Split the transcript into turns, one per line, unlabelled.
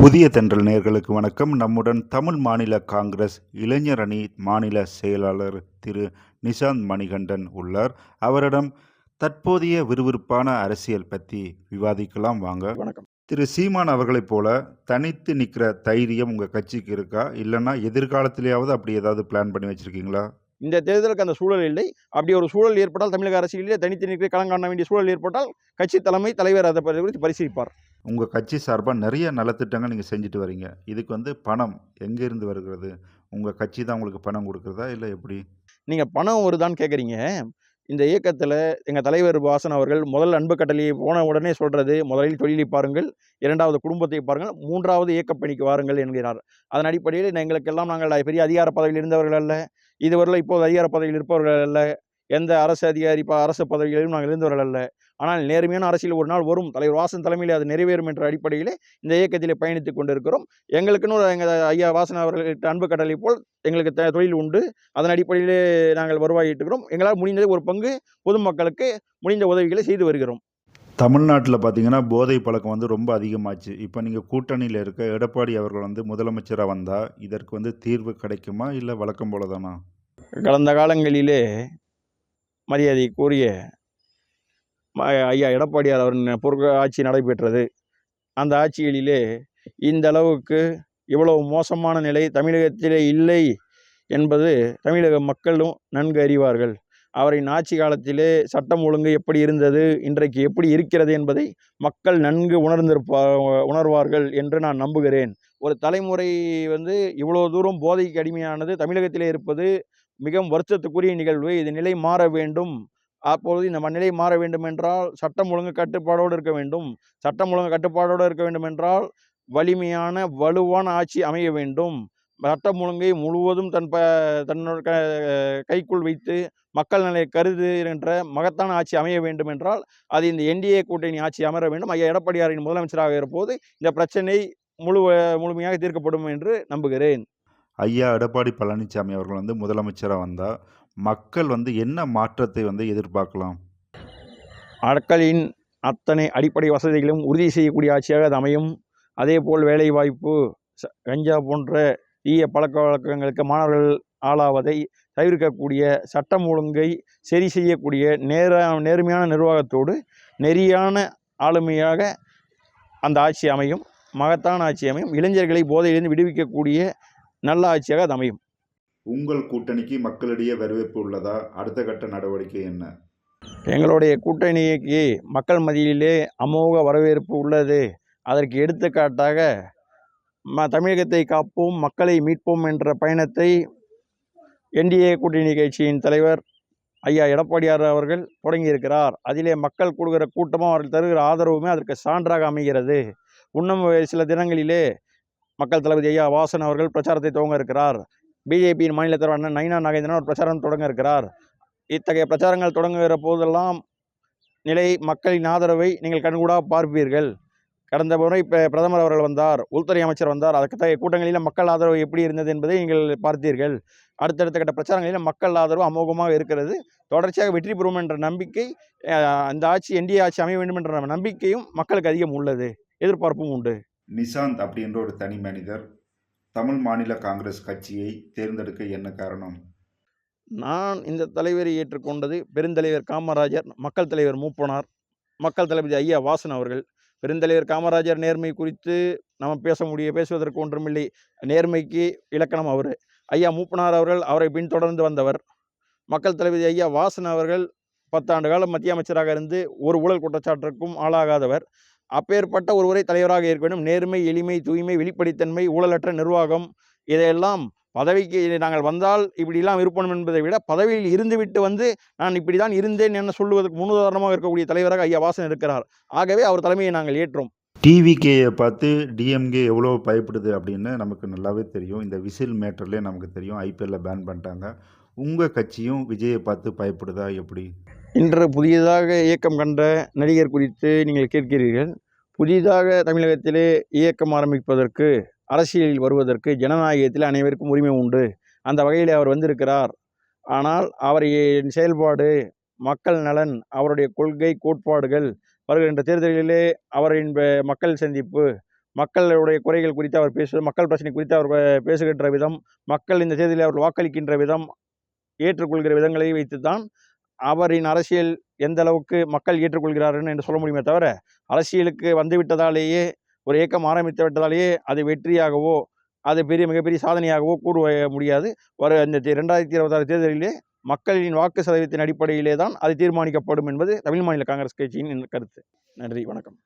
புதிய தென்றல் நேயர்களுக்கு வணக்கம். நம்முடன் தமிழ் மாநில காங்கிரஸ் இளைஞர் அணி மாநில செயலாளர் திரு நிஷாந்த் மணிகண்டன் உள்ளார். அவரிடம் தற்போதைய விறுவிறுப்பான அரசியல் பற்றி விவாதிக்கலாம் வாங்க.
வணக்கம்.
திரு சீமான் அவர்களைப் போல தனித்து நிற்கிற தைரியம் உங்கள் கட்சிக்கு இருக்கா? இல்லைன்னா எதிர்காலத்திலேயாவது அப்படி ஏதாவது பிளான் பண்ணி வச்சுருக்கீங்களா?
இந்த தேர்தலுக்கு அந்த சூழல் இல்லை. அப்படி ஒரு சூழல் ஏற்பட்டால் தமிழக அரசியலிலே தனித்து நிற்க களம் காண வேண்டிய சூழல் ஏற்பட்டால் கட்சி தலைவர் அதை குறித்து பரிசீலிப்பார்.
உங்கள் கட்சி சார்பாக நிறைய நலத்திட்டங்கள் நீங்கள் செஞ்சுட்டு வரீங்க. இதுக்கு பணம் எங்கேருந்து வருகிறது? உங்கள் கட்சி தான் உங்களுக்கு பணம் கொடுக்குறதா இல்லை எப்படி?
நீங்கள் பணம் வருதான்னு கேட்குறீங்க. இந்த இயக்கத்தில் எங்கள் தலைவர் வாசன் அவர்கள் முதல் அன்பு கட்டளையை போன உடனே சொல்கிறது, முதலில் தொழிலை பாருங்கள், 2வது குடும்பத்தை பாருங்கள், 3வது இயக்கப்பணிக்கு வாருங்கள் என்கிறார். அதன் அடிப்படையில் எங்களுக்கெல்லாம் நாங்கள் பெரிய அதிகார பதவியில் இருந்தவர்கள் அல்ல, இதுவரை இப்போது அதிகார பதவியில் இருப்பவர்கள் அல்ல, எந்த அரசு அதிகாரி அரசு பதவிகளிலும் நாங்கள் இருந்தவர்கள் அல்ல. ஆனால் நேர்மையான அரசியல் ஒரு நாள் வரும், தலைவர் வாசன் தலைமையில் அது நிறைவேறும் என்ற அடிப்படையிலே இந்த இயக்கத்தில் பயணித்துக் கொண்டிருக்கிறோம். எங்களுக்குன்னு எங்கள் ஐயா வாசன் அவர்கள்கிட்ட அன்பு கடலை போல் எங்களுக்கு தொழில் உண்டு. அதன் அடிப்படையிலே நாங்கள் வருவாய் ஈட்டுகிறோம். எங்களால் முடிந்தது ஒரு பங்கு பொதுமக்களுக்கு முடிந்த உதவிகளை செய்து வருகிறோம்.
தமிழ்நாட்டில் பார்த்தீங்கன்னா போதை பழக்கம் ரொம்ப அதிகமாச்சு. இப்போ நீங்கள் கூட்டணியில் இருக்க எடப்பாடி அவர்கள் முதலமைச்சராக வந்தால் இதற்கு தீர்வு கிடைக்குமா, இல்லை வழக்கம் போல தானா?
கடந்த காலங்களிலே மரியாதைக்குரிய ஐயா எடப்பாடியார் அவரின் ஆட்சி நடைபெற்றது. அந்த ஆட்சிகளிலே இந்த அளவுக்கு இவ்வளவு மோசமான நிலை தமிழகத்திலே இல்லை என்பது தமிழக மக்களும் நன்கு அறிவார்கள். அவரின் ஆட்சி காலத்திலே சட்டம் ஒழுங்கு எப்படி இருந்தது, இன்றைக்கு எப்படி இருக்கிறது என்பதை மக்கள் நன்கு உணர்வார்கள் என்று நான் நம்புகிறேன். ஒரு தலைமுறை இவ்வளோ தூரம் போதைக்கு அடிமையானது தமிழகத்திலே இருப்பது மிகவும் வருத்தத்துக்குரிய நிகழ்வு. இது நிலை மாற வேண்டும். அப்பொழுது இந்த நிலை மாற வேண்டும் என்றால் சட்டம் ஒழுங்கு கட்டுப்பாடோடு இருக்க வேண்டும். சட்டம் ஒழுங்கு கட்டுப்பாடோடு இருக்க வேண்டும் என்றால் வலிமையான வலுவான ஆட்சி அமைய வேண்டும். சட்டம் ஒழுங்கை முழுவதும் தன்னோட கைக்குள் வைத்து மக்கள் நலனை கருதுகின்ற மகத்தான ஆட்சி அமைய வேண்டும் என்றால் அது இந்த என்டிஏ கூட்டணி ஆட்சி அமர வேண்டும். ஐயா எடப்பாடியாரின் முதலமைச்சராக இருப்போது இந்த பிரச்சனை முழுமையாக தீர்க்கப்படும் என்று நம்புகிறேன்.
ஐயா எடப்பாடி பழனிசாமி அவர்கள் முதலமைச்சராக வந்தால் மக்கள் என்ன மாற்றத்தை எதிர்பார்க்கலாம்?
மக்களின் அத்தனை அடிப்படை வசதிகளும் உறுதி செய்யக்கூடிய ஆட்சியாக அது அமையும். அதே போல் வேலைவாய்ப்பு, கஞ்சா போன்ற தீய பழக்க வழக்கங்களுக்கு மாணவர்கள் ஆளாவதை தவிர்க்கக்கூடிய, சட்டம் ஒழுங்கை சரி செய்யக்கூடிய நேர்மையான நிர்வாகத்தோடு நெறியான ஆளுமையாக அந்த ஆட்சி அமையும். மகத்தான ஆட்சி அமையும். இளைஞர்களை போதையிலிருந்து விடுவிக்கக்கூடிய நல்ல ஆட்சியாக அது அமையும்.
உங்கள் கூட்டணிக்கு மக்களிடையே வரவேற்பு உள்ளதா? அடுத்த கட்ட நடவடிக்கை என்ன?
எங்களுடைய கூட்டணிக்கு மக்கள் மத்தியிலே அமோக வரவேற்பு உள்ளது. அதற்கு எடுத்துக்காட்டாக தமிழகத்தை காப்போம், மக்களை மீட்போம் என்ற பயணத்தை என்டிஏ கூட்டணி கட்சியின் தலைவர் ஐயா எடப்பாடியார் அவர்கள் தொடங்கியிருக்கிறார். அதிலே மக்கள் கூடுகிற கூட்டமும் அவர்கள் தருகிற ஆதரவுமே அதற்கு சான்றாக அமைகிறது. இன்னும் சில தினங்களிலே மக்கள் தளபதி ஐயா வாசன் அவர்கள் பிரச்சாரத்தை துவங்க இருக்கிறார். பிஜேபியின் மாநில தலைவர் அண்ணன் நயினா நாகேந்திரன் ஒரு பிரச்சாரம் தொடங்க இருக்கிறார். இத்தகைய பிரச்சாரங்கள் தொடங்குகிற போதெல்லாம் மக்களின் ஆதரவை நீங்கள் கண்கூடாக பார்ப்பீர்கள். கடந்த முறை பிரதமர் அவர்கள் வந்தார், உள்துறை அமைச்சர் வந்தார். அதுக்கு கூட்டங்களில் மக்கள் ஆதரவு எப்படி இருந்தது என்பதை நீங்கள் பார்த்தீர்கள். அடுத்தடுத்த கட்ட பிரச்சாரங்களில் மக்கள் ஆதரவு அமோகமாக இருக்கிறது. தொடர்ச்சியாக வெற்றி பெறும் என்ற நம்பிக்கை, இந்த ஆட்சி என்டிஏ ஆட்சி அமைய வேண்டும் என்ற நம்பிக்கையும் மக்களுக்கு அதிகம் உள்ளது, எதிர்பார்ப்பும் உண்டு.
நிஷாந்த் அப்படின்ற ஒரு தனி மனிதர் தமிழ் மாநில காங்கிரஸ் கட்சியை தேர்ந்தெடுக்க என்ன காரணம்?
நான் இந்த தலைவரை ஏற்றுக்கொண்டது பெருந்தலைவர் காமராஜர், மக்கள் தலைவர் மூப்பனார், மக்கள் தளபதி ஐயா வாசன் அவர்கள். பெருந்தலைவர் காமராஜர் நேர்மை குறித்து நம்ம பேசுவதற்கு ஒன்றுமில்லை. நேர்மைக்கு இலக்கணம் அவர். ஐயா மூப்பனார் அவர்கள் அவரை பின்தொடர்ந்து வந்தவர். மக்கள் தளபதி ஐயா வாசன் அவர்கள் 10 ஆண்டு காலம் மத்திய அமைச்சராக இருந்து ஒரு ஊழல் குற்றச்சாட்டிற்கும் ஆளாகாதவர். அப்பேற்பட்ட ஒருவரை தலைவராக இருக்க வேண்டும். நேர்மை, எளிமை, தூய்மை, வெளிப்படைத்தன்மை, ஊழலற்ற நிர்வாகம், இதையெல்லாம் பதவிக்கு நாங்கள் வந்தால் இப்படிலாம் இருப்போம் என்பதை விட பதவியில் இருந்துவிட்டு நான் இப்படி தான் இருந்தேன் என சொல்லுவதற்கு முன்னுதாரணமாக இருக்கக்கூடிய தலைவராக ஐயா வாசன் இருக்கிறார். ஆகவே அவர் தலைமையை நாங்கள் ஏற்றோம்.
டிவிகேயை பார்த்து டிஎம்கே எவ்வளோ பயப்படுது அப்படின்னு நமக்கு நல்லாவே தெரியும். இந்த விசில் மேட்டர்லேயே நமக்கு தெரியும். ஐபிஎல்லில் பேன் பண்ணிட்டாங்க. உங்கள் கட்சியும் விஜயை பார்த்து பயப்படுதா எப்படி?
இன்று புதியதாக இயக்கம் கண்ட நடிகர் குறித்து நீங்கள் கேட்கிறீர்கள். புதிதாக தமிழகத்திலே இயக்கம் ஆரம்பிப்பதற்கு, அரசியலில் வருவதற்கு ஜனநாயகத்தில் அனைவருக்கும் உரிமை உண்டு. அந்த வகையில் அவர் வந்திருக்கிறார். ஆனால் அவரின் செயல்பாடு, மக்கள் நலன், அவருடைய கொள்கை கோட்பாடுகள், வருகின்ற தேர்தலிலே அவரின் மக்கள் சந்திப்பு, மக்களுடைய குறைகள் குறித்து அவர் பேசுவது, மக்கள் பிரச்சனை குறித்து அவர் பேசுகின்ற விதம், மக்கள் இந்த தேர்தலில் அவர்கள் வாக்களிக்கின்ற விதம், ஏற்றுக்கொள்கிற விதங்களை வைத்துத்தான் அவரின் அரசியல் எந்த அளவுக்கு மக்கள் ஏற்றுக்கொள்கிறார்கள் என்று சொல்ல முடியுமே தவிர, அரசியலுக்கு வந்துவிட்டதாலேயே, ஒரு இயக்கம் ஆரம்பித்து விட்டதாலேயே அது வெற்றியாகவோ, அது மிகப்பெரிய சாதனையாகவோ கூற முடியாது. இந்த 2026 தேர்தலிலே மக்களின் வாக்கு சதவீதத்தின் அடிப்படையிலே தான் அது தீர்மானிக்கப்படும் என்பது தமிழ் மாநில காங்கிரஸ் கட்சியின் கருத்து. நன்றி, வணக்கம்.